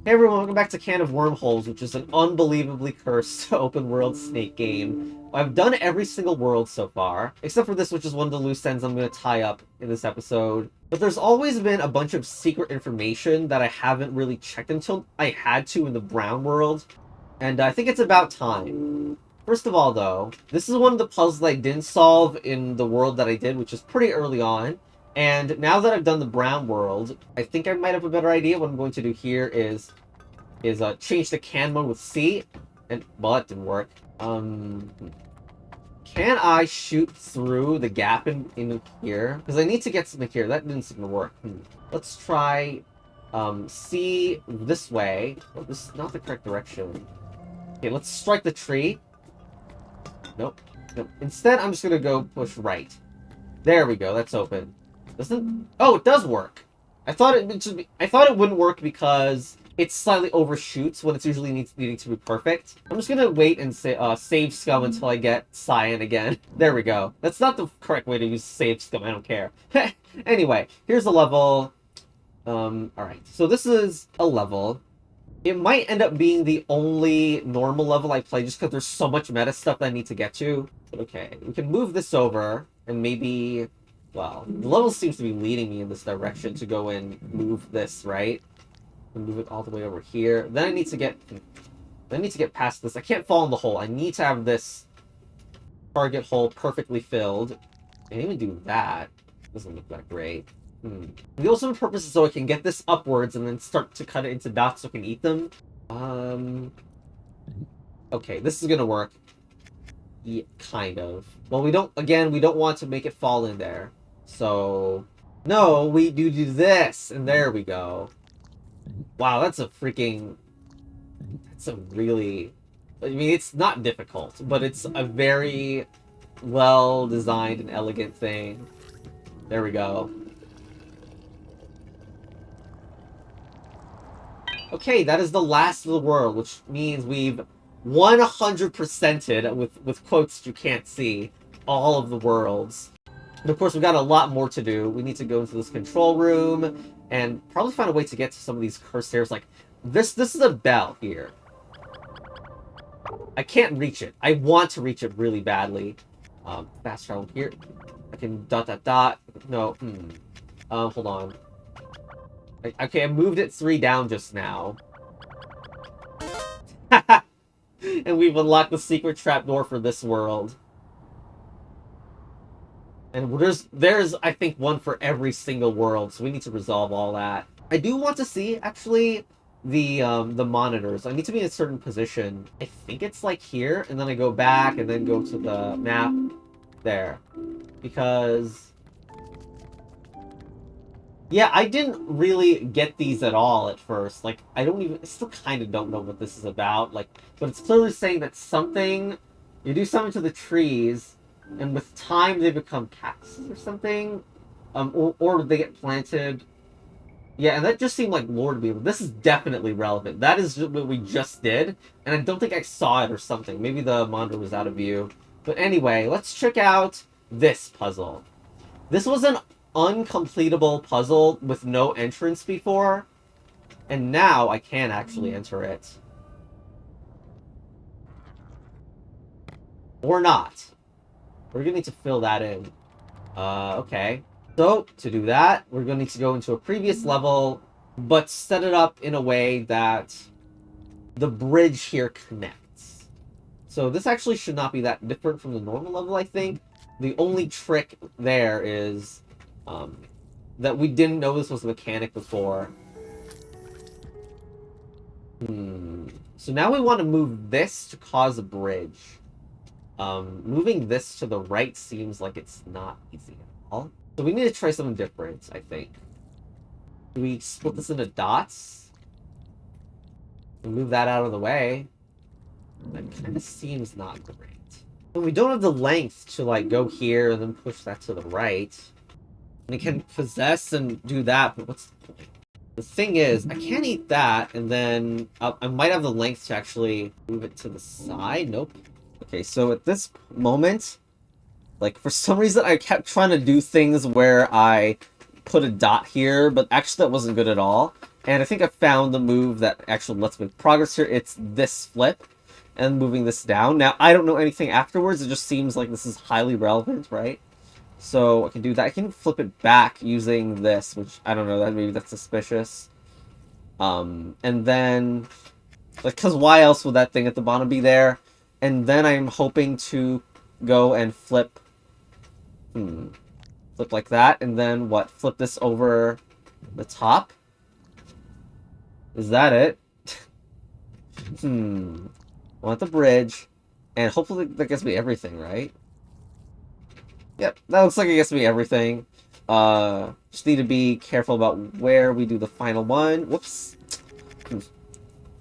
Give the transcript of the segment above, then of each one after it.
Hey everyone, welcome back to Can of Wormholes, which is an unbelievably cursed open-world snake game. I've done every single world so far, except for this, which is one of the loose ends I'm going to tie up in this episode. But there's always been a bunch of secret information that I haven't really checked until I had to in the Brown world, and I think it's about time. First of all, though, this is one of the puzzles I didn't solve in the world that I did, which is pretty early on. And now that I've done the Brown world, I think I might have a better idea. What I'm going to do here is change the can mode with C, and well, that didn't work. Can I shoot through the gap in here? Because I need to get something here. That didn't seem to work. Let's try C this way. Oh, this is not the correct direction. Okay, let's strike the tree. Nope. Instead, I'm just gonna go push right. There we go. That's open. Doesn't? Oh, it does work. I thought it wouldn't work because it slightly overshoots when it's usually needing to be perfect. I'm just gonna wait and say save scum until I get cyan again. There we go. That's not the correct way to use save scum. I don't care. Anyway, here's a level. All right. So this is a level. It might end up being the only normal level I play just because there's so much meta stuff that I need to get to. But okay, we can move this over and maybe, well, the level seems to be leading me in this direction to go and move this, right? And move it all the way over here. Then I need to get past this. I can't fall in the hole. I need to have this target hole perfectly filled. I can't even do that. Doesn't look that great. The ultimate purpose is so I can get this upwards and then start to cut it into dots so I can eat them. Okay, this is gonna work. Yeah, kind of. Well, we don't want to make it fall in there. So, no, we do this, and there we go. Wow, that's a really, I mean, it's not difficult, but it's a very well-designed and elegant thing. There we go. Okay, that is the last of the world, which means we've 100%ed, with quotes you can't see, all of the worlds. And of course, we've got a lot more to do. We need to go into this control room and probably find a way to get to some of these cursed areas. Like, this is a bell here. I can't reach it. I want to reach it really badly. Fast travel here. I can ... No, hold on. Okay, I moved it 3 down just now. And we've unlocked the secret trapdoor for this world. And there's I think one for every single world, so we need to resolve all that. I do want to see actually the monitors. I need to be in a certain position. I think it's like here, and then I go back and then go to the map there. Because yeah, I didn't really get these at all at first. Like, I still kind of don't know what this is about. Like, but it's clearly saying that you do something to the trees, and with time they become cactus or something. Or they get planted. Yeah, and that just seemed like lore to me. But this is definitely relevant. That is what we just did, and I don't think I saw it or something. Maybe the monitor was out of view. But anyway, let's check out this puzzle. This was an uncompletable puzzle with no entrance before, and now I can actually enter it. Or not. We're gonna need to fill that in. Okay. So, to do that, we're gonna need to go into a previous level, but set it up in a way that the bridge here connects. So this actually should not be that different from the normal level, I think. The only trick there is that we didn't know this was a mechanic before. So now we want to move this to cause a bridge. Moving this to the right seems like it's not easy at all. So we need to try something different, I think. Do we split this into dots? And move that out of the way? That kind of seems not great. But we don't have the length to, like, go here and then push that to the right. And it can possess and do that, but what's the point? The thing is, I can't eat that, and then I might have the length to actually move it to the side. Nope. Okay, so at this moment, like, for some reason, I kept trying to do things where I put a dot here, but actually that wasn't good at all. And I think I found the move that actually lets me make progress here. It's this flip and moving this down. Now, I don't know anything afterwards. It just seems like this is highly relevant, right? So I can do that. I can flip it back using this, which I don't know. That maybe that's suspicious. And then, like, because why else would that thing at the bottom be there? And then I'm hoping to go and flip. Flip like that, and then what? Flip this over the top. Is that it? Want the bridge, and hopefully that gets me everything, right? Yep, that looks like it gets me everything. Just need to be careful about where we do the final one. Whoops.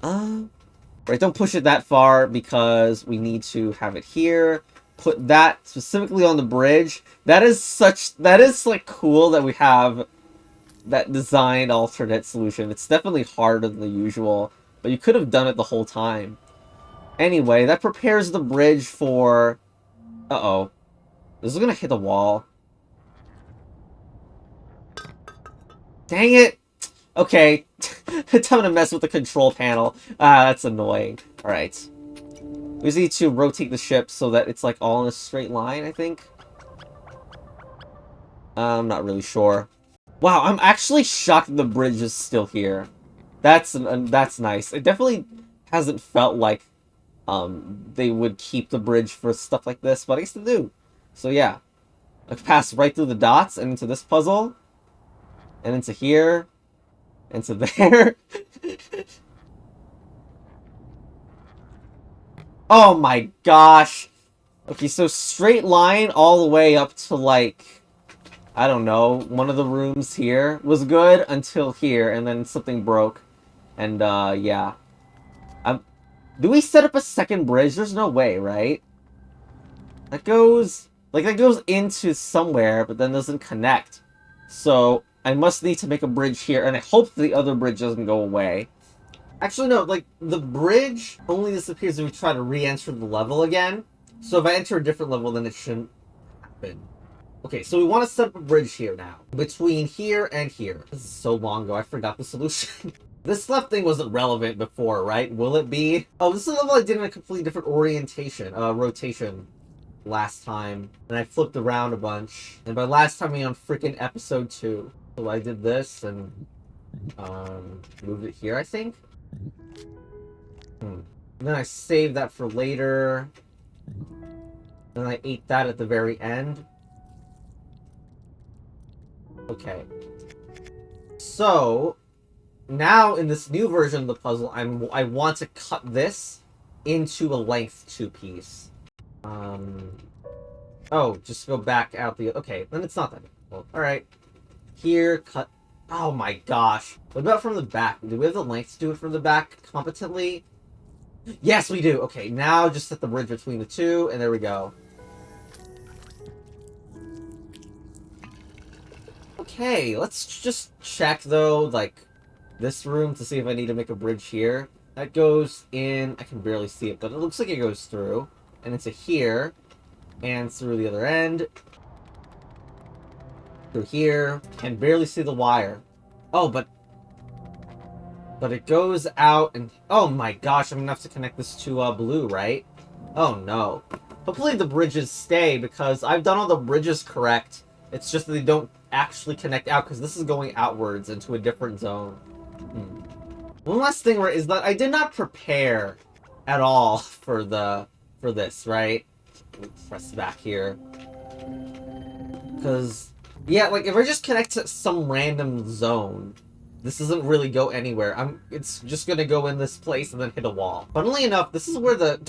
Right, don't push it that far because we need to have it here. Put that specifically on the bridge. That is like cool that we have that designed alternate solution. It's definitely harder than the usual, but you could have done it the whole time. Anyway, that prepares the bridge for... Uh-oh. This is gonna hit the wall. Dang it! Okay. Time to mess with the control panel. That's annoying. Alright. We just need to rotate the ship so that it's like all in a straight line, I think. I'm not really sure. Wow, I'm actually shocked the bridge is still here. That's nice. It definitely hasn't felt like they would keep the bridge for stuff like this, but I guess they do. So yeah. I've passed right through the dots and into this puzzle. And into here. Into there. Oh my gosh. Okay, so straight line all the way up to, like, I don't know, one of the rooms here was good until here, and then something broke. And, yeah. Do we set up a second bridge? There's no way, right? That goes into somewhere, but then doesn't connect. So, I must need to make a bridge here, and I hope the other bridge doesn't go away. Actually, no, like, the bridge only disappears if we try to re-enter the level again. So if I enter a different level, then it shouldn't happen. Okay, so we want to set up a bridge here now. Between here and here. This is so long ago, I forgot the solution. This left thing wasn't relevant before, right? Will it be? Oh, this is a level I did in a completely different rotation last time. And I flipped around a bunch. And by last time, I mean on freaking episode 2. So I did this and moved it here, I think. And then I saved that for later. Then I ate that at the very end. Okay. So, now in this new version of the puzzle, I want to cut this into a length 2 piece. Oh, just go back out the... Okay, then it's not that difficult. Alright. Here, cut... Oh my gosh. What about from the back? Do we have the length to do it from the back competently? Yes, we do! Okay, now just set the bridge between the two, and there we go. Okay, let's just check, though, like, this room to see if I need to make a bridge here. That goes in... I can barely see it, but it looks like it goes through. And into here. And through the other end. Through here. Can barely see the wire. Oh, but it goes out and... Oh my gosh, I'm gonna have to connect this to blue, right? Oh no. Hopefully the bridges stay, because I've done all the bridges correct. It's just that they don't actually connect out, because this is going outwards into a different zone. One last thing is that I did not prepare at all for this, right? Press back here. Because, yeah, like, if I just connect to some random zone, this doesn't really go anywhere. It's just gonna go in this place and then hit a wall. Funnily enough, this is where the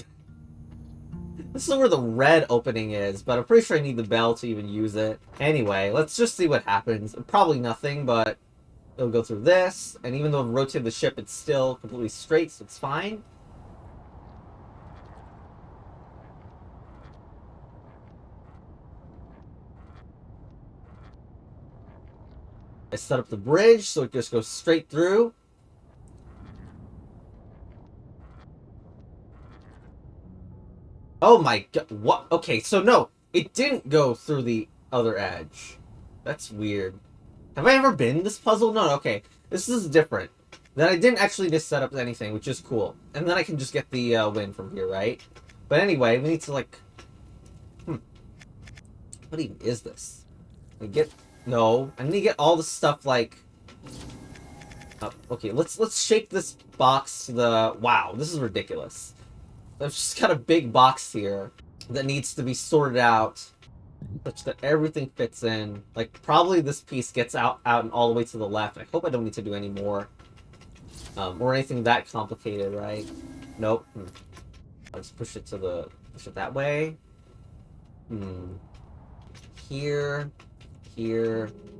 red opening is, but I'm pretty sure I need the bell to even use it. Anyway, let's just see what happens. Probably nothing, but it'll go through this, and even though I've rotated the ship, it's still completely straight, so it's fine. I set up the bridge, so it just goes straight through. Oh my god, what? Okay, so no, it didn't go through the other edge. That's weird. Have I ever been in this puzzle? No, okay. This is different. Then I didn't actually just set up anything, which is cool. And then I can just get the win from here, right? But anyway, we need to, like... What even is this? No. I need to get all the stuff, like... okay, let's shape this box to the... Wow, this is ridiculous. I've just got a big box here that needs to be sorted out such that everything fits in. Like, probably this piece gets out and all the way to the left. I hope I don't need to do any more. Or anything that complicated, right? Nope. I'll just push it that way. Here.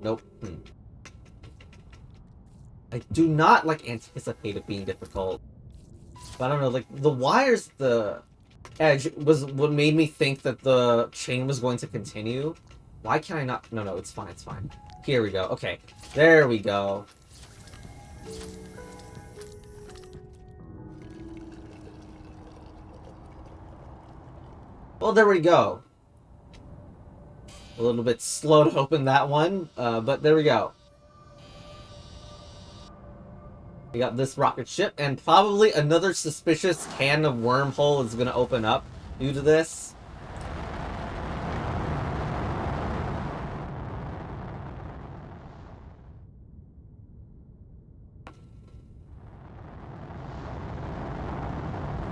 Nope. I do not, like, anticipate it being difficult. But I don't know, like, the wires, the edge was what made me think that the chain was going to continue. Why can I not? No, it's fine, it's fine. Here we go. Okay, there we go. Well, there we go. A little bit slow to open that one, but there we go. We got this rocket ship, and probably another suspicious can of wormhole is going to open up due to this.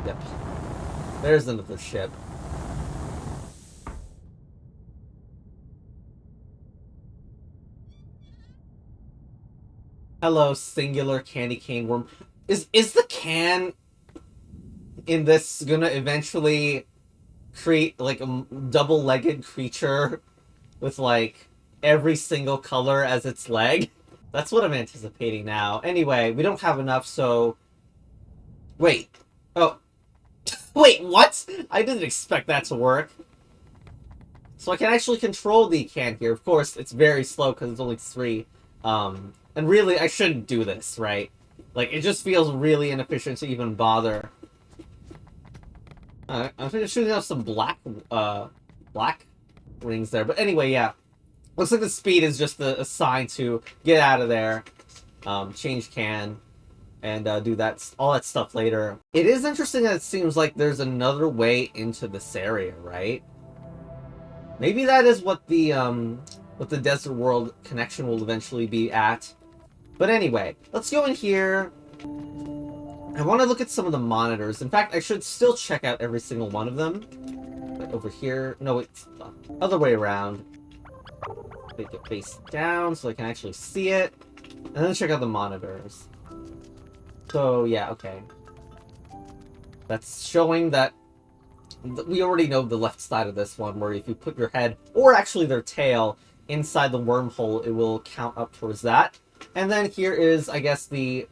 Yep. There's another ship. Hello, singular candy cane worm. Is the can in this gonna eventually create like a double-legged creature with like every single color as its leg? That's what I'm anticipating now. Anyway, we don't have enough, so... Wait. Oh. Wait, what? I didn't expect that to work. So I can actually control the can here. Of course, it's very slow because it's only 3. And really, I shouldn't do this, right? Like, it just feels really inefficient to even bother. I'm shooting out some black rings there. But anyway, yeah. Looks like the speed is just a sign to get out of there, change can, and do all that stuff later. It is interesting that it seems like there's another way into this area, right? Maybe that is what the Desert World connection will eventually be at. But anyway, let's go in here. I want to look at some of the monitors. In fact, I should still check out every single one of them. Like over here. No, it's the other way around. Make it face down so I can actually see it. And then check out the monitors. So, yeah, okay. That's showing that we already know the left side of this one, where if you put your head, or actually their tail, inside the wormhole, it will count up towards that. And then here is, I guess, the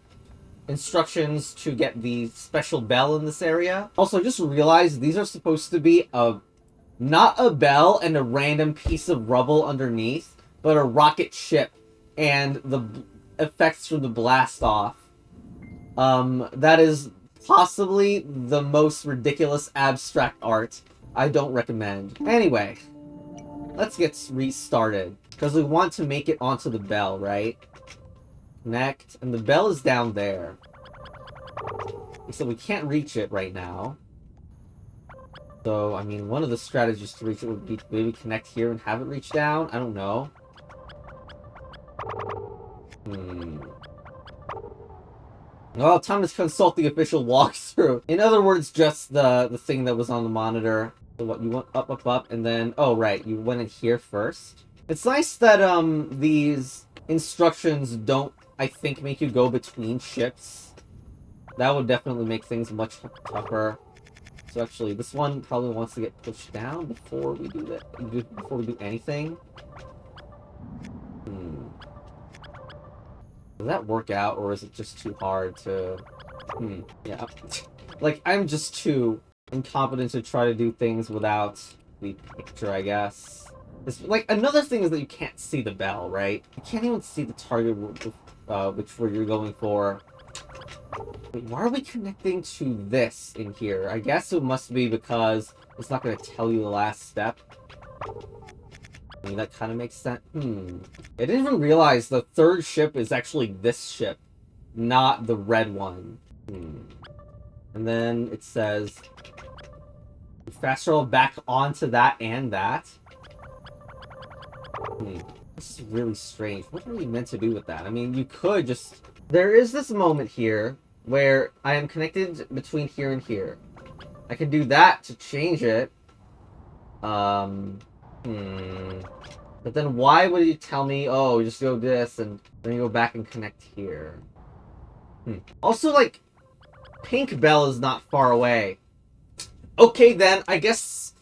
instructions to get the special bell in this area. Also, just realize these are supposed to be not a bell and a random piece of rubble underneath, but a rocket ship and the effects from the blast off. That is possibly the most ridiculous abstract art. I don't recommend. Anyway, let's get restarted, because we want to make it onto the bell, right? Connect, and the bell is down there. So we can't reach it right now. So, I mean, one of the strategies to reach it would be to maybe connect here and have it reach down. I don't know. Well, time to consult the official walkthrough. In other words, just the thing that was on the monitor. So what, you went up, and then... Oh, right, you went in here first. It's nice that, these instructions don't, I think, make you go between ships. That would definitely make things much tougher. So actually, this one probably wants to get pushed down before we do that. Before we do anything. Does that work out, or is it just too hard to... yeah. Like, I'm just too incompetent to try to do things without the picture, I guess. It's, like, another thing is that you can't see the bell, right? You can't even see the target which where you're going for. Wait, why are we connecting to this in here? I guess it must be because it's not going to tell you the last step. I mean, that kind of makes sense. I didn't even realize the third ship is actually this ship. not the red one. And then it says fast travel back onto that and that. This is really strange. What are we meant to do with that? I mean, you could just... There is this moment here where I am connected between here and here. I can do that to change it. But then why would you tell me, oh, just go this, and then you go back and connect here? Also, like, Pink Bell is not far away. Okay, then, I guess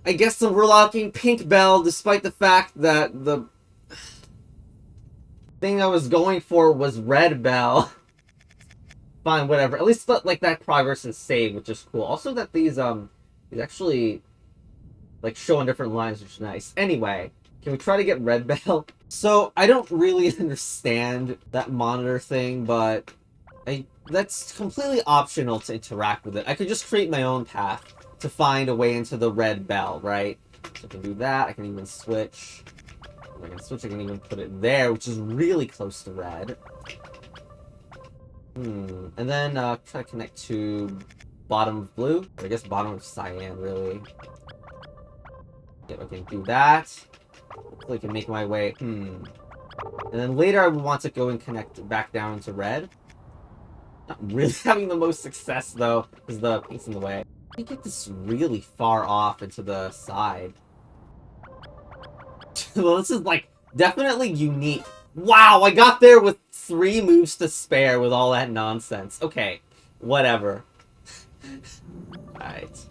we're locking Pink Bell, despite the fact that the thing I was going for was Red Bell. Fine, whatever. At least, like, that progress is saved, which is cool. Also that these actually, like, show on different lines, which is nice. Anyway, can we try to get Red Bell? So, I don't really understand that monitor thing, but that's completely optional to interact with it. I could just create my own path to find a way into the Red Bell, right? So I can do that. I can even switch. If I can switch, I can even put it there, which is really close to red. And then try to connect to bottom of blue. Or I guess bottom of cyan, really. Yep, I can do that. Hopefully I can make my way. And then later I would want to go and connect back down to red. Not really having the most success, though, because the pink's in the way. You get this really far off into the side. Well, this is, like, definitely unique. Wow, I got there with 3 moves to spare with all that nonsense. Okay, whatever. Alright.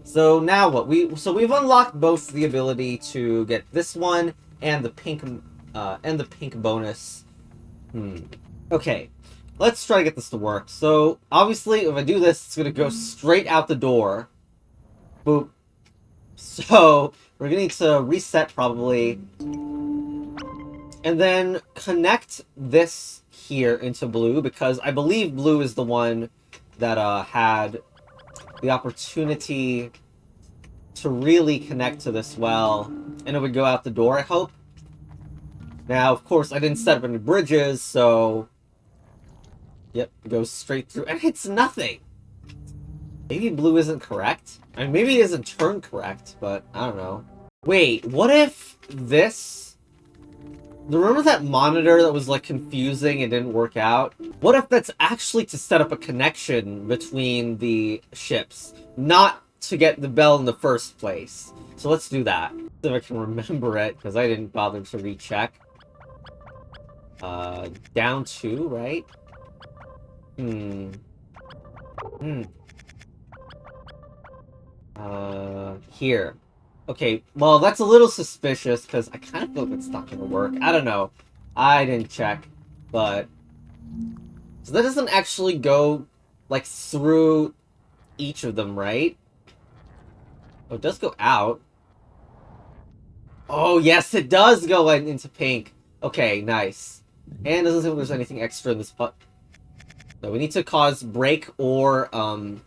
So now what? We've unlocked both the ability to get this one and the pink bonus. Okay. Let's try to get this to work. So, obviously, if I do this, it's going to go straight out the door. Boop. So, we're going to need to reset, probably. And then connect this here into blue, because I believe blue is the one that had the opportunity to really connect to this well. And it would go out the door, I hope. Now, of course, I didn't set up any bridges, so... Yep, it goes straight through, and it's nothing! Maybe blue isn't correct? I mean, maybe it isn't turned correct, but I don't know. Wait, what if this... Remember that monitor that was, like, confusing and didn't work out? What if that's actually to set up a connection between the ships, not to get the bell in the first place? So let's do that. See if I can remember it, because I didn't bother to recheck. Down 2, right? Here. Okay, well, that's a little suspicious, because I kind of feel like it's not gonna work. I don't know. I didn't check, but... So that doesn't actually go, like, through each of them, right? Oh, it does go out. Oh, yes, it does go into pink. Okay, nice. And it doesn't seem like there's anything extra in this putt. No, we need to cause break or, a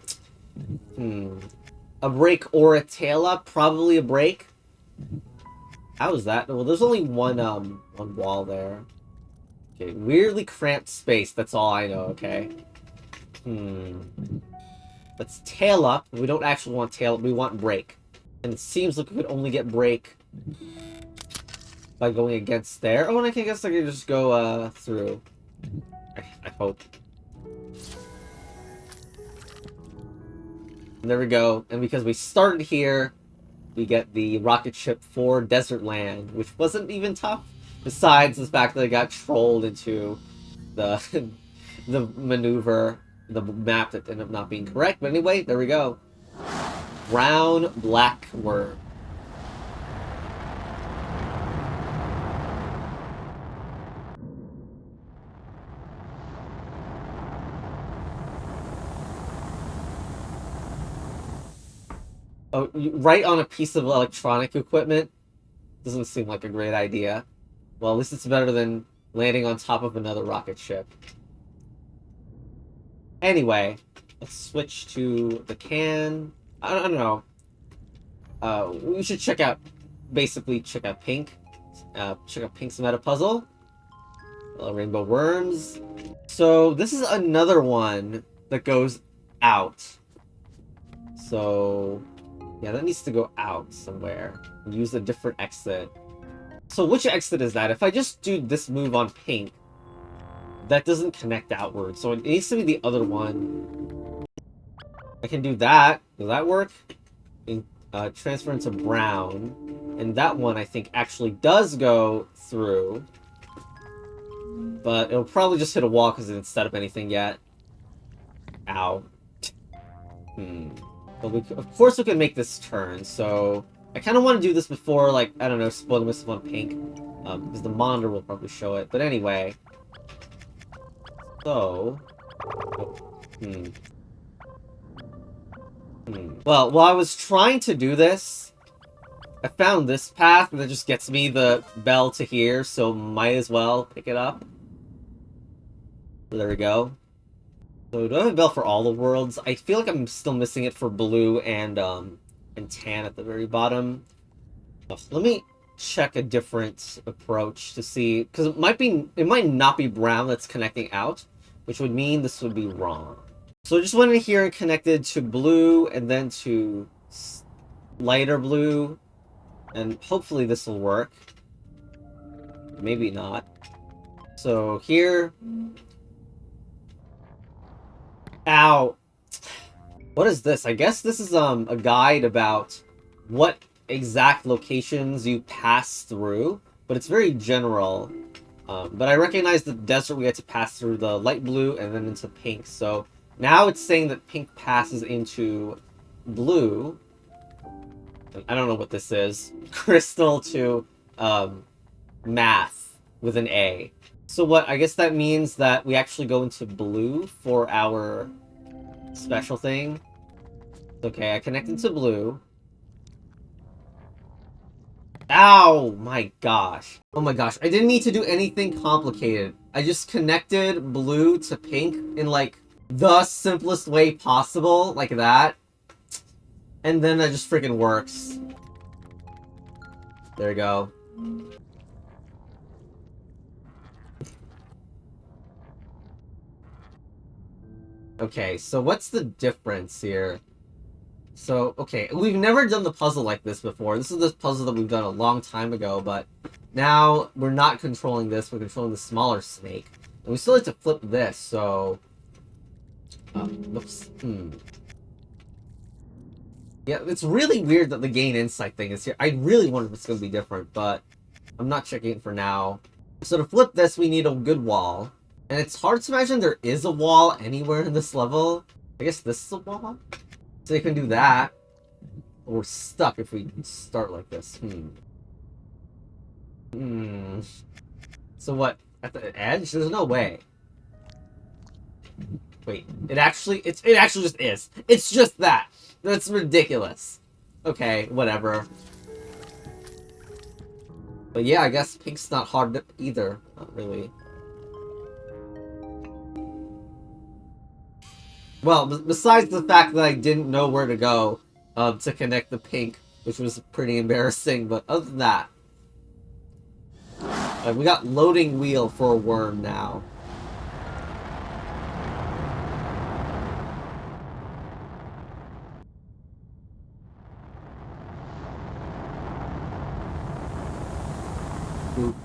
break or a tail up. Probably a break. How is that? Well, there's only one wall there. Okay, weirdly cramped space. That's all I know, okay? Let's tail up. We don't actually want tail up. We want break. And it seems like we could only get break by going against there. Oh, and I guess I can just go, through. I hope. And there we go. And because we started here, we get the rocket ship for Desert Land, which wasn't even tough. Besides the fact that I got trolled into the the maneuver, the map that ended up not being correct. But anyway, there we go. Brown black worm. Oh, right on a piece of electronic equipment? Doesn't seem like a great idea. Well, at least it's better than landing on top of another rocket ship. Anyway, let's switch to the can. I don't know. We should basically check out Pink. Check out Pink's Metapuzzle. Rainbow worms. So this is another one that goes out. So yeah, that needs to go out somewhere. Use a different exit. So which exit is that? If I just do this move on pink, that doesn't connect outward. So it needs to be the other one. I can do that. Will that work? Transfer into brown. And that one, I think, actually does go through. But it'll probably just hit a wall because it didn't set up anything yet. Ow. But of course we can make this turn, so... I kind of want to do this before, like, I don't know, spoiling myself on pink. Because the monitor will probably show it. But anyway. So... Well, while I was trying to do this, I found this path that just gets me the bell to here, so might as well pick it up. There we go. So do I have a bell for all the worlds? I feel like I'm still missing it for blue and tan at the very bottom. Let me check a different approach to see, because it might not be brown that's connecting out, which would mean this would be wrong. So I just went in here and connected to blue and then to lighter blue, and hopefully this will work. Maybe not. So here. Ow. What is this? I guess this is a guide about what exact locations you pass through, but it's very general. But I recognize the desert we had to pass through the light blue and then into pink, so now it's saying that pink passes into blue. I don't know what this is. Crystal to math with an A. So what, I guess that means that we actually go into blue for our special thing. Okay, I connected to blue. Ow! My gosh. Oh my gosh, I didn't need to do anything complicated. I just connected blue to pink in, like, the simplest way possible, like that. And then that just freaking works. There you go. Okay, so what's the difference here? So, okay, we've never done the puzzle like this before. This is the puzzle that we've done a long time ago, but now we're not controlling this, we're controlling the smaller snake. And we still have to flip this, so... Oops. Yeah, it's really weird that the gain insight thing is here. I really wonder if it's going to be different, but I'm not checking it for now. So to flip this, we need a good wall. And it's hard to imagine there is a wall anywhere in this level. I guess this is a wall? So you can do that. We're stuck if we start like this. So what? At the edge? There's no way. Wait, it actually just is. It's just that. That's ridiculous. Okay, whatever. But yeah, I guess pink's not hard either. Not really. Well, besides the fact that I didn't know where to go to connect the pink, which was pretty embarrassing, but other than that. We got loading wheel for a worm now. Oop.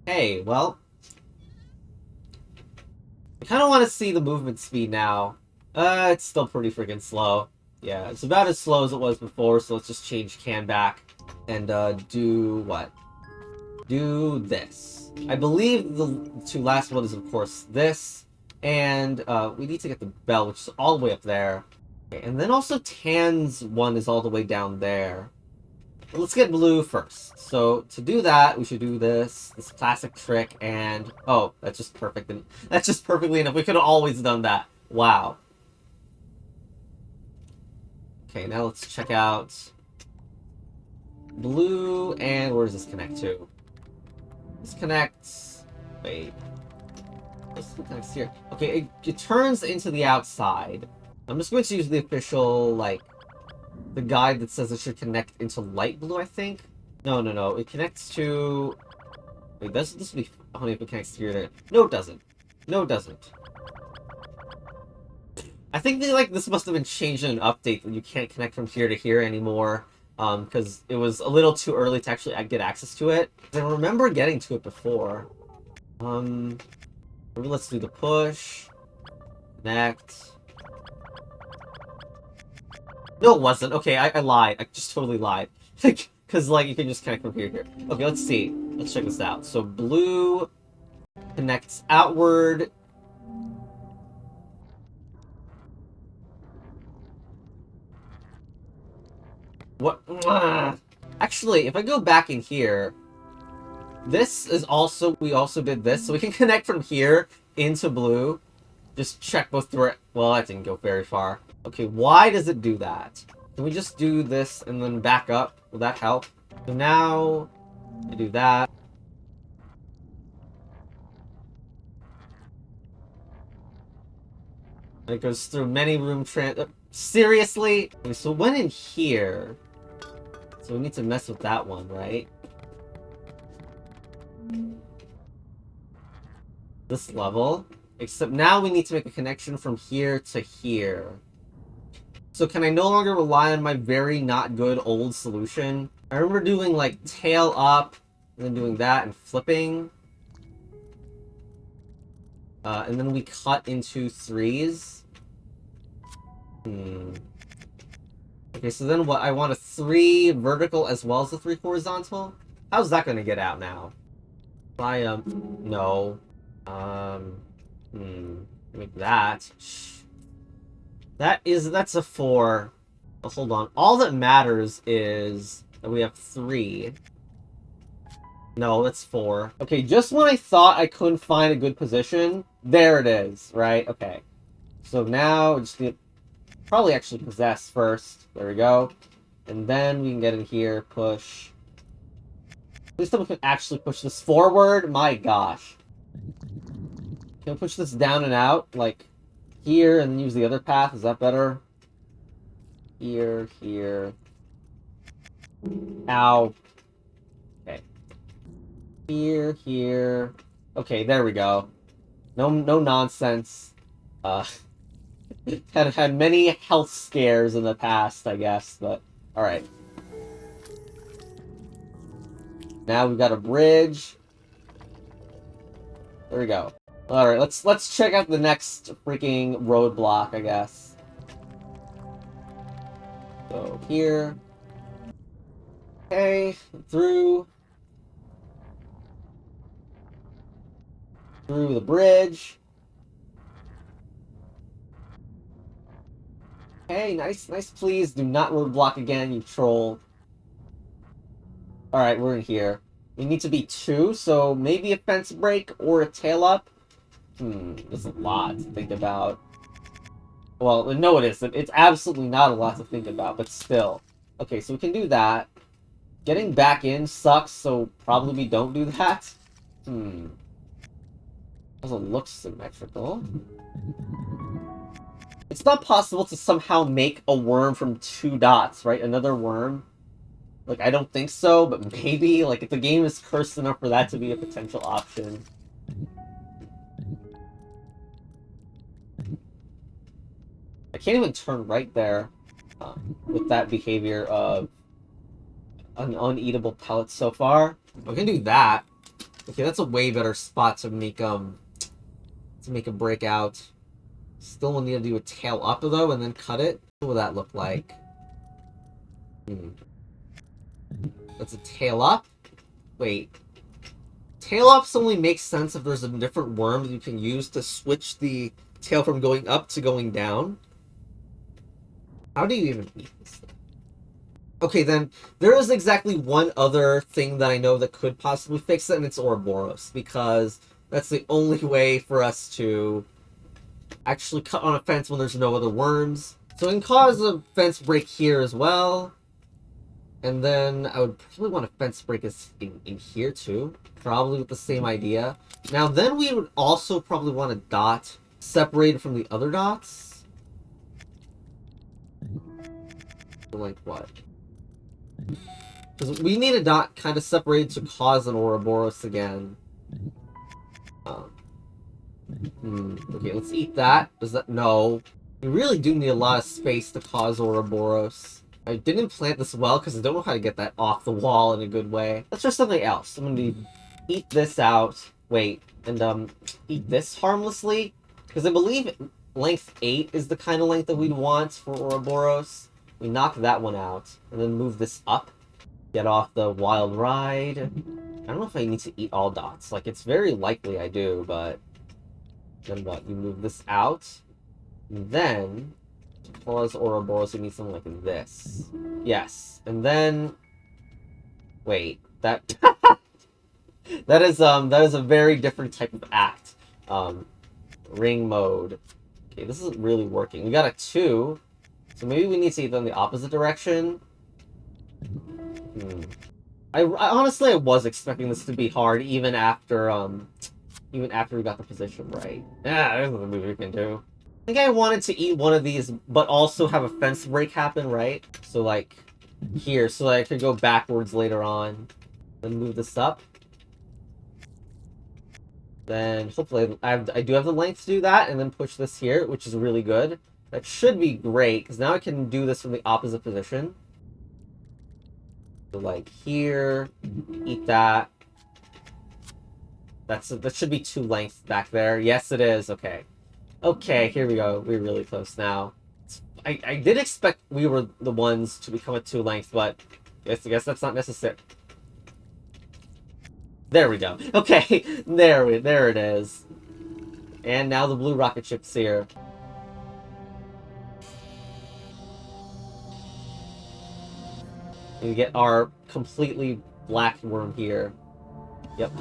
Hey, well... I kind of want to see the movement speed now. It's still pretty freaking slow. Yeah, it's about as slow as it was before, so let's just change can back. And, do what? Do this. I believe the two last one is, of course, this. And, we need to get the bell, which is all the way up there. Okay, and then also Tan's one is all the way down there. But let's get blue first. So, to do that, we should do this classic trick, and... Oh, that's just perfect. That's just perfectly enough. We could have always done that. Wow. Okay, now let's check out... blue, and where does this connect to? This connects... Wait. This connects here. Okay, it turns into the outside. I'm just going to use the official, like... the guide that says it should connect into light blue, I think. No. It connects to... Wait, this would be funny if it connects here to... No, it doesn't. No, it doesn't. I think this must have been changed in an update that you can't connect from here to here anymore. Because it was a little too early to actually get access to it. I remember getting to it before. Maybe let's do the push. Connect. No, it wasn't. Okay, I lied. I just totally lied. Because, you can just connect from here to here. Okay, let's see. Let's check this out. So, blue connects outward. What? Actually, if I go back in here, this is also... We also did this, so we can connect from here into blue. Just check both through it. Well, that didn't go very far. Okay, why does it do that? Can we just do this and then back up? Will that help? So now, I do that. And it goes through many room seriously? Okay, so when in here... So we need to mess with that one, right? This level. Except now we need to make a connection from here to here. So can I no longer rely on my very not good old solution? I remember doing, tail up, and then doing that and flipping. And then we cut into threes. Okay, so then what? I want a 3 vertical as well as a 3 horizontal? How's that gonna get out now? No. Make that. That's a 4. Oh, hold on. All that matters is that we have 3. No, that's 4. Okay, just when I thought I couldn't find a good position, there it is, right? Okay. So now, just need probably actually possess first. There we go. And then we can get in here, push. At least someone can actually push this forward. My gosh. Can we push this down and out? Here, and then use the other path? Is that better? Here. Ow. Okay. Here. Okay, there we go. No nonsense. Had many health scares in the past, I guess, but alright. Now we've got a bridge. There we go. Alright, let's check out the next freaking roadblock, I guess. So here. Okay, through the bridge. Okay, nice. Please do not roadblock again, you troll. Alright, we're in here. We need to be 2, so maybe a fence break or a tail up. There's a lot to think about. Well, no it isn't. It's absolutely not a lot to think about, but still. Okay, so we can do that. Getting back in sucks, so probably we don't do that. Doesn't look symmetrical. It's not possible to somehow make a worm from 2 dots, right? Another worm? I don't think so, but maybe. If the game is cursed enough for that to be a potential option. I can't even turn right there with that behavior of an uneatable pellet so far. We can do that. Okay, that's a way better spot to make a breakout. Still will need to do a tail up though, and then cut it. What will that look like? That's a tail up? Wait. Tail ups only makes sense if there's a different worm that you can use to switch the tail from going up to going down. How do you even eat this thing? Okay, then, there is exactly one other thing that I know that could possibly fix it, and it's Ouroboros, because that's the only way for us to actually cut on a fence when there's no other worms. So it can cause a fence break here as well. And then I would probably want a fence break in here too. Probably with the same idea. Now then we would also probably want a dot separated from the other dots. Like what? Because we need a dot kind of separated to cause an Ouroboros again. Okay, let's eat that. Does that... No. You really do need a lot of space to cause Ouroboros. I didn't plant this well because I don't know how to get that off the wall in a good way. Let's try something else. I'm gonna eat this out. Wait, and eat this harmlessly? Because I believe length 8 is the kind of length that we'd want for Ouroboros. We knock that one out, and then move this up. Get off the wild ride. I don't know if I need to eat all dots. Like, it's very likely I do, but... Then what? You move this out. And then... To cause Ouroboros, we need something like this. Yes. And then... Wait. That... that is a very different type of act. Ring mode. Okay, this isn't really working. We got a 2. So maybe we need to either in the opposite direction. I honestly I was expecting this to be hard even after we got the position right. Yeah, there's another move we can do. I think I wanted to eat one of these, but also have a fence break happen, right? So like here, so I could go backwards later on. Then move this up. Then hopefully I do have the length to do that, and then push this here, which is really good. That should be great, because now I can do this from the opposite position. So like here, eat that. That should be 2 lengths back there. Yes, it is. Okay. Okay, here we go. We're really close now. I did expect we were the ones to become a 2 length, but I guess that's not necessary. There we go. Okay, there it is. And now the blue rocket ship's here. And we get our completely black worm here. Yep.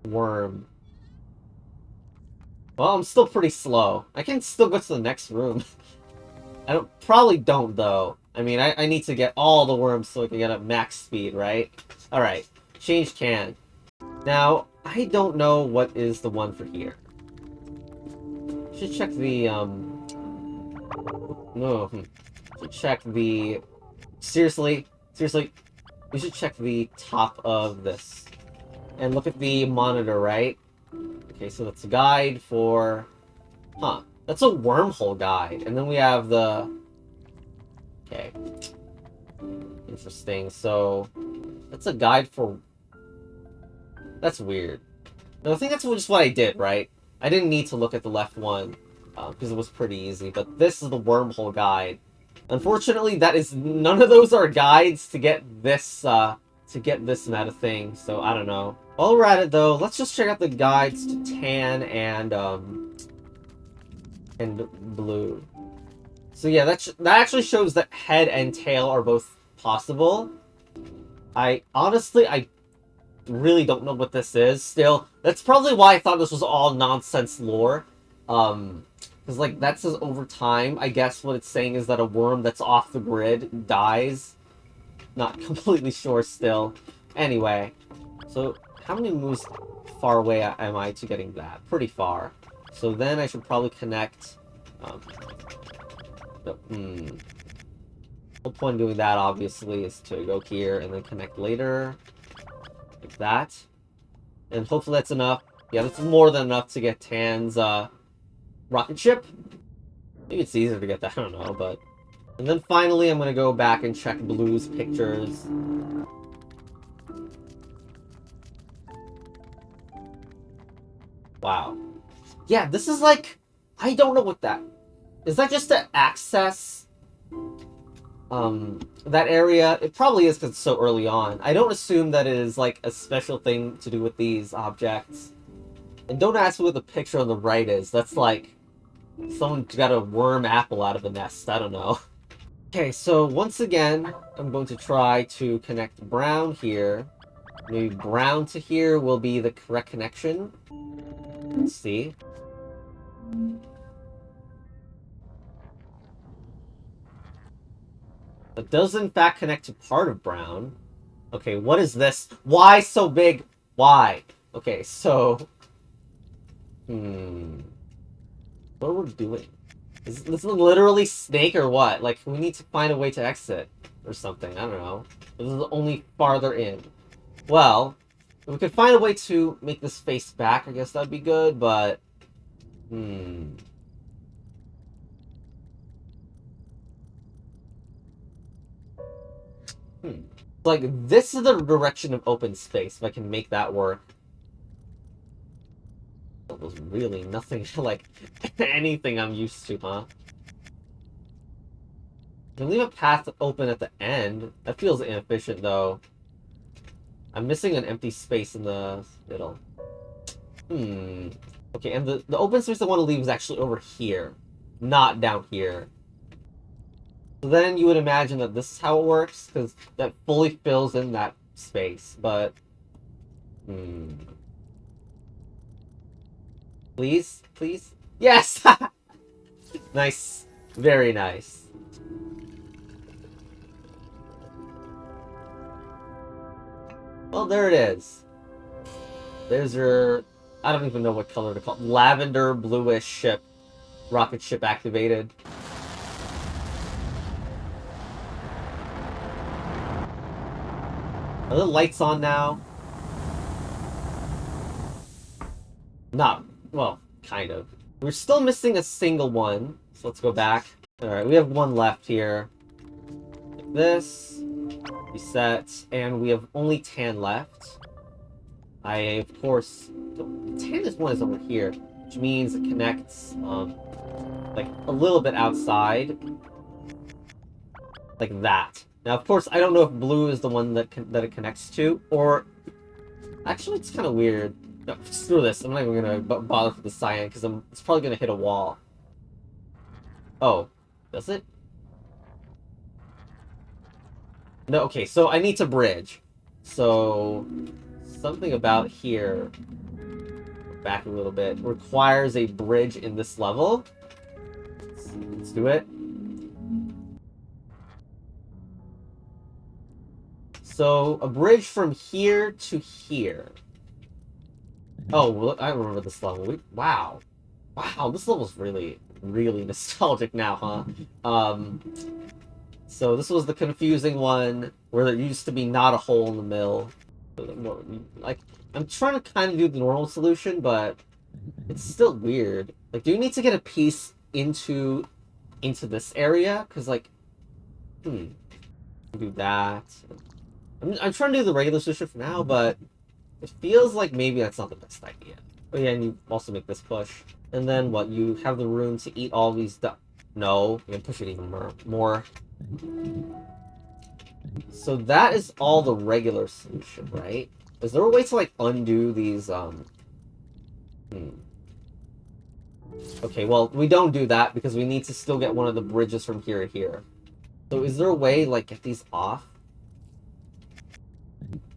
Worm. Well, I'm still pretty slow. I can still go to the next room. I probably don't, though. I mean, I need to get all the worms so I can get up max speed, right? Alright. Change can. Now, I don't know what is the one for here. Should check the, No. Should check the... Seriously? Seriously? We should check the top of this. And look at the monitor, right? Okay, so that's a guide for... Huh. That's a wormhole guide. And then we have the... Okay. Interesting. So, that's a guide for... That's weird. No, I think that's just what I did, right? I didn't need to look at the left one, because it was pretty easy. But this is the wormhole guide. Unfortunately, that is... None of those are guides to get this, meta thing. So, I don't know. While we're at it, though, let's just check out the guides to tan and blue. So yeah, that actually shows that head and tail are both possible. I really don't know what this is. Still, that's probably why I thought this was all nonsense lore. Because like that says over time. I guess what it's saying is that a worm that's off the grid dies. Not completely sure still. Anyway, so how many moves far away am I to getting that? Pretty far. So then I should probably connect... The whole point of doing that, obviously, is to go here and then connect later. Like that. And hopefully that's enough. Yeah, that's more than enough to get Tan's, rocket ship. Maybe it's easier to get that, I don't know, but... And then finally, I'm gonna go back and check Blue's pictures. Wow. Yeah, this is like... I don't know what that... Is that just to access... that area? It probably is because it's so early on. I don't assume that it is, like, a special thing to do with these objects. And don't ask me what the picture on the right is. That's like... Someone got a worm apple out of a nest. I don't know. Okay, so once again, I'm going to try to connect brown here. Maybe brown to here will be the correct connection. Let's see. It does in fact connect to part of brown. Okay, what is this? Why so big? Why? Okay, so... What are we doing? Is this literally Snake or what? Like, we need to find a way to exit. Or something, I don't know. This is only farther in. Well, if we could find a way to make this face back, I guess that'd be good, but... Like, this is the direction of open space, if I can make that work. That was really nothing like anything I'm used to, huh? Can leave a path open at the end. That feels inefficient, though. I'm missing an empty space in the middle. Okay, and the open space I want to leave is actually over here, not down here. So then you would imagine that this is how it works, because that fully fills in that space, but... Please? Please? Yes! Nice. Very nice. Well, there it is. There's your... I don't even know what color to call it. Lavender bluish ship. Rocket ship activated. Are the lights on now? Not... well, kind of. We're still missing a single one. So let's go back. Alright, we have one left here. Like this. Reset. And we have only tan left. I, of course... The tan one is over here. Which means it connects, like, a little bit outside. Like that. Now, of course, I don't know if blue is the one that it connects to, or... Actually, it's kind of weird. No, screw this. I'm not even gonna bother for the cyan, because it's probably gonna hit a wall. Oh. Does it? No, okay, so I need to bridge. So... something about here... back a little bit. Requires a bridge in this level. Let's do it. So, a bridge from here to here. Oh, look, I remember this level. Wow. Wow, this level's really, really nostalgic now, huh? So this was the confusing one, where there used to be not a hole in the middle. Like, I'm trying to kind of do the normal solution, but it's still weird. Like, do you need to get a piece into this area? Because, like, do that. I'm trying to do the regular solution for now, but it feels like maybe that's not the best idea. Oh yeah, and you also make this push. And then what? You have the room to eat all these No, you can push it even more. So that is all the regular solution, right? Is there a way to, like, undo these, Okay, well, we don't do that because we need to still get one of the bridges from here to here. So is there a way, like, get these off?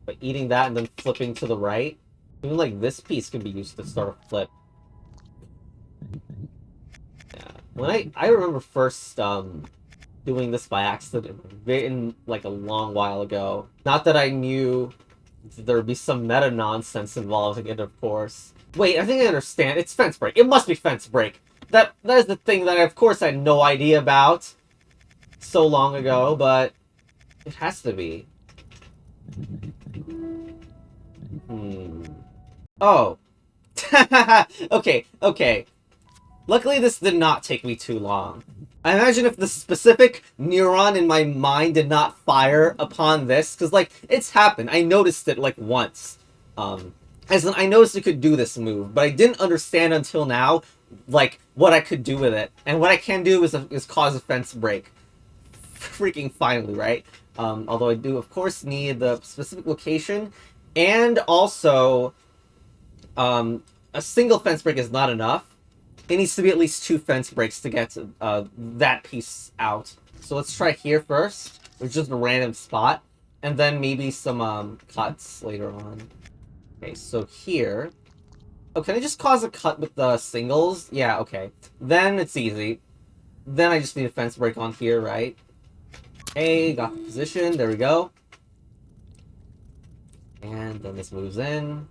By eating that and then flipping to the right? Even, like, this piece can be used to start a flip. Yeah. When I remember first, doing this by accident in, like, a long while ago. Not that I knew there would be some meta nonsense involving it, of course. Wait, I think I understand. It's fence break. It must be fence break. That is the thing that I, of course, had no idea about so long ago, but it has to be. Oh. Okay. Luckily, this did not take me too long. I imagine if the specific neuron in my mind did not fire upon this, because, like, it's happened. I noticed it, like, once. As in, I noticed it could do this move, but I didn't understand until now, like, what I could do with it. And what I can do is cause a fence break. Freaking finally, right? Although I do, of course, need the specific location, and also, a single fence break is not enough. It needs to be at least 2 fence breaks to get that piece out. So let's try here first, which is just a random spot, and then maybe some cuts later on. Okay, so here... Oh, can I just cause a cut with the singles? Yeah, okay. Then it's easy. Then I just need a fence break on here, right? Hey, got the position. There we go. And then this moves in.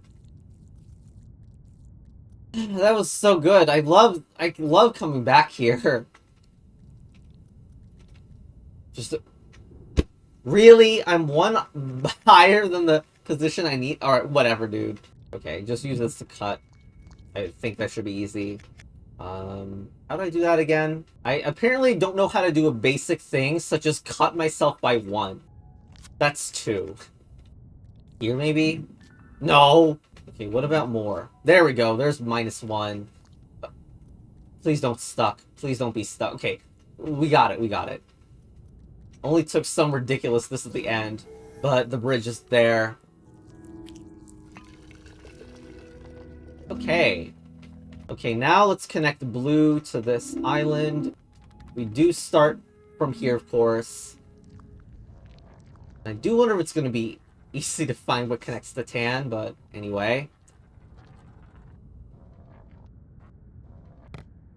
That was so good. I love coming back here. Just really, I'm one higher than the position I need. Alright, whatever, dude. Okay, just use this to cut. I think that should be easy. How do I do that again? I apparently don't know how to do a basic thing, such as cut myself by 1. That's 2. Here, maybe? No! Okay, what about more? There we go, there's -1. Please don't stuck. Please don't be stuck. Okay, we got it, we got it. Only took some ridiculousness at the end, but the bridge is there. Okay. Okay, now let's connect blue to this island. We do start from here, of course. I do wonder if it's going to be easy to find what connects to tan, but anyway.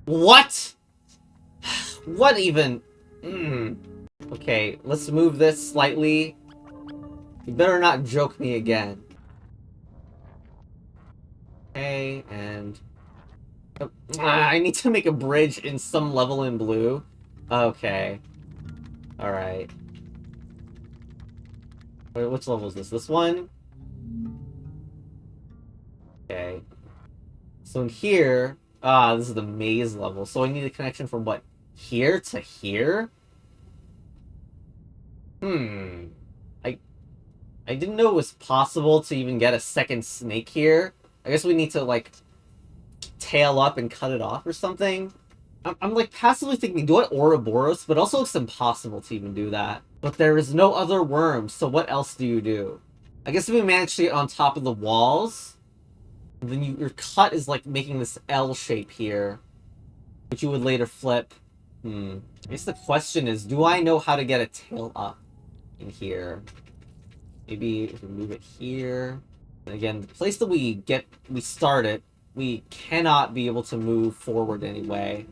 What? What even? Okay, let's move this slightly. You better not joke me again. Okay, and... I need to make a bridge in some level in blue. Okay. Alright. Wait, which level is this? This one? Okay. So in here... this is the maze level. So I need a connection from what? Here to here? I didn't know it was possible to even get a second snake here. I guess we need to, like, tail up and cut it off or something. I'm like, passively thinking, do I Ouroboros? But also it's impossible to even do that. But there is no other worms, so what else do you do? I guess if we manage to get on top of the walls, then your cut is, like, making this L shape here, which you would later flip. I guess the question is, do I know how to get a tail up in here? Maybe if we move it here. And again, the place that we start it, we cannot be able to move forward anyway.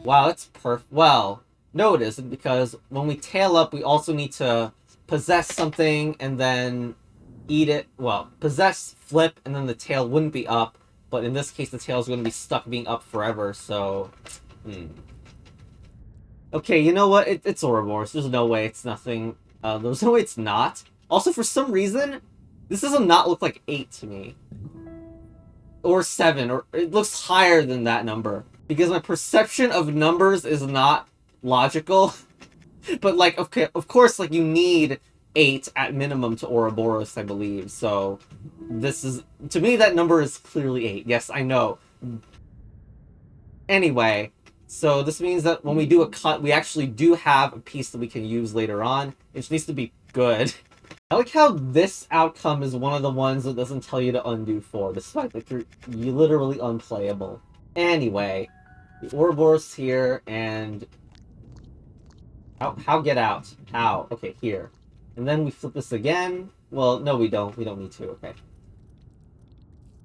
Wow, that's perfect. Well, no it isn't, because when we tail up, we also need to possess something and then eat it. Well, possess, flip, and then the tail wouldn't be up. But in this case, the tail is going to be stuck being up forever, so... Okay, you know what? It's Ouroboros. There's no way it's nothing. There's no way it's not. Also, for some reason, this doesn't not look like 8 to me. Or 7, or it looks higher than that number. Because my perception of numbers is not logical. But, like, okay, of course, like, you need 8 at minimum to Ouroboros, I believe. So, this is... To me, that number is clearly 8. Yes, I know. Anyway... So this means that when we do a cut, we actually do have a piece that we can use later on. It just needs to be good. I like how this outcome is one of the ones that doesn't tell you to undo 4, despite that you're literally unplayable. Anyway, the Ouroboros here, and... How get out? How? Okay, here. And then we flip this again. Well, no we don't. We don't need to, okay.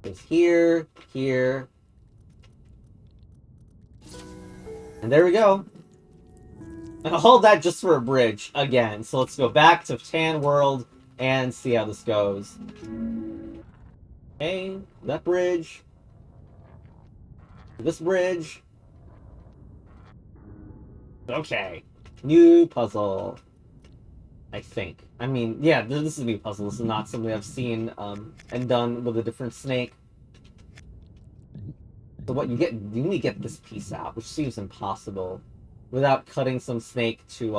It's here, here... And there we go. And I'll hold that just for a bridge, again. So let's go back to Tan World and see how this goes. Okay, that bridge. This bridge. Okay. New puzzle. I think. I mean, yeah, this is a new puzzle. This is not something I've seen and done with a different snake. So what you only get this piece out, which seems impossible, without cutting some snake to,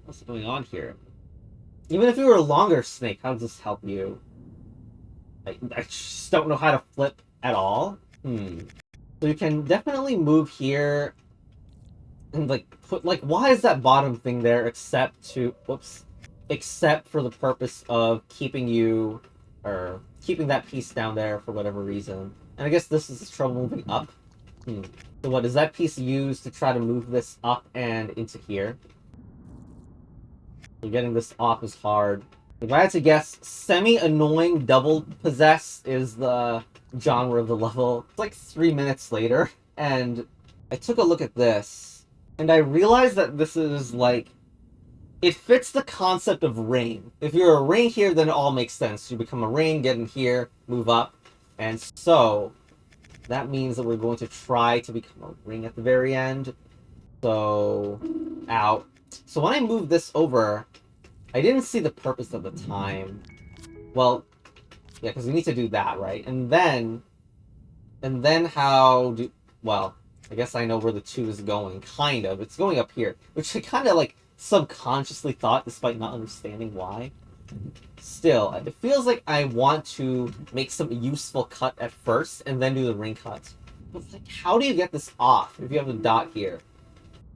What's going on here? Even if you were a longer snake, how does this help you? I just don't know how to flip at all. So you can definitely move here, and, like, put, like, why is that bottom thing there except to, except for the purpose of keeping you... or keeping that piece down there for whatever reason. And I guess this is trouble moving up. So what, is that piece used to try to move this up and into here? So getting this off is hard. If I had to guess, semi-annoying double possess is the genre of the level. It's like 3 minutes later, and I took a look at this. And I realized that this is, like, it fits the concept of ring. If you're a ring here, then it all makes sense. You become a ring, get in here, move up. And so, that means that we're going to try to become a ring at the very end. So, out. So when I moved this over, I didn't see the purpose at the time. Well, yeah, because we need to do that, right? And then how do... Well, I guess I know where the 2 is going, kind of. It's going up here, which I kind of, like, subconsciously thought, despite not understanding why. Still, it feels like I want to make some useful cut at first, and then do the ring cut. But, like, how do you get this off if you have a dot here?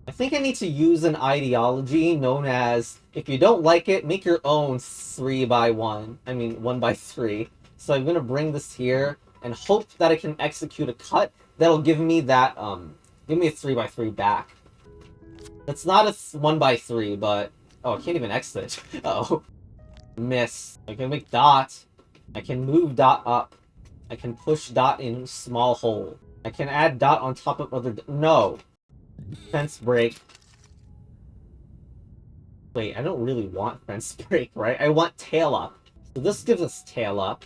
I think I need to use an ideology known as, if you don't like it, make your own 3x1. I mean, 1x3. So I'm gonna bring this here, and hope that I can execute a cut that'll give me that, give me a 3x3 back. That's not a 1x3, but... Oh, I can't even exit. Uh-oh. Miss. I can make dot. I can move dot up. I can push dot in small hole. I can add dot on top of other... No! Fence break. Wait, I don't really want fence break, right? I want tail up. So this gives us tail up.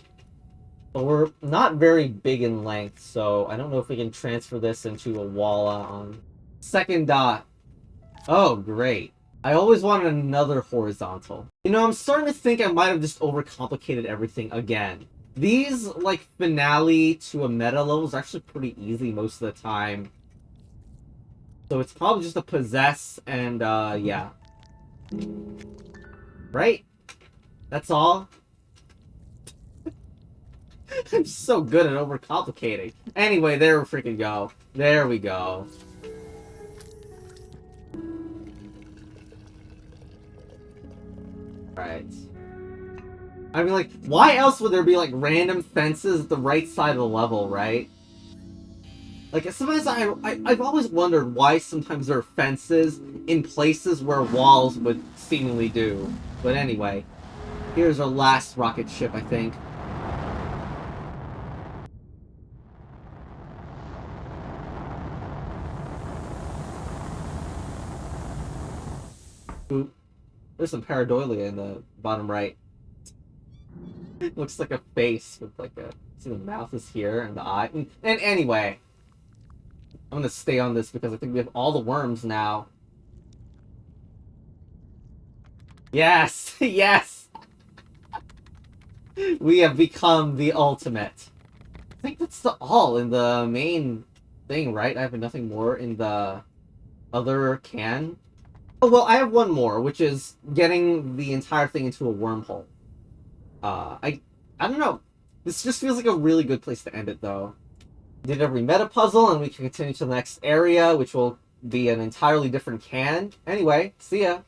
But we're not very big in length, so I don't know if we can transfer this into a walla on... Second dot. Oh, great. I always wanted another horizontal. You know, I'm starting to think I might have just overcomplicated everything again. These, like, finale to a meta levels are actually pretty easy most of the time. So it's probably just a possess and, yeah. Right? That's all? I'm so good at overcomplicating. Anyway, there we freaking go. There we go. Right. I mean, like, why else would there be, like, random fences at the right side of the level, right? Like, sometimes I've always wondered why sometimes there are fences in places where walls would seemingly do. But anyway, here's our last rocket ship, I think. Oop. There's some pareidolia in the bottom right. Looks like a face with like a... See, the mouth is here and the eye. And anyway, I'm gonna stay on this because I think we have all the worms now. Yes! Yes! We have become the ultimate. I think that's all in the main thing, right? I have nothing more in the other can. Oh, well, I have one more, which is getting the entire thing into a wormhole. I don't know. This just feels like a really good place to end it, though. Did every meta puzzle, and we can continue to the next area, which will be an entirely different can. Anyway, see ya.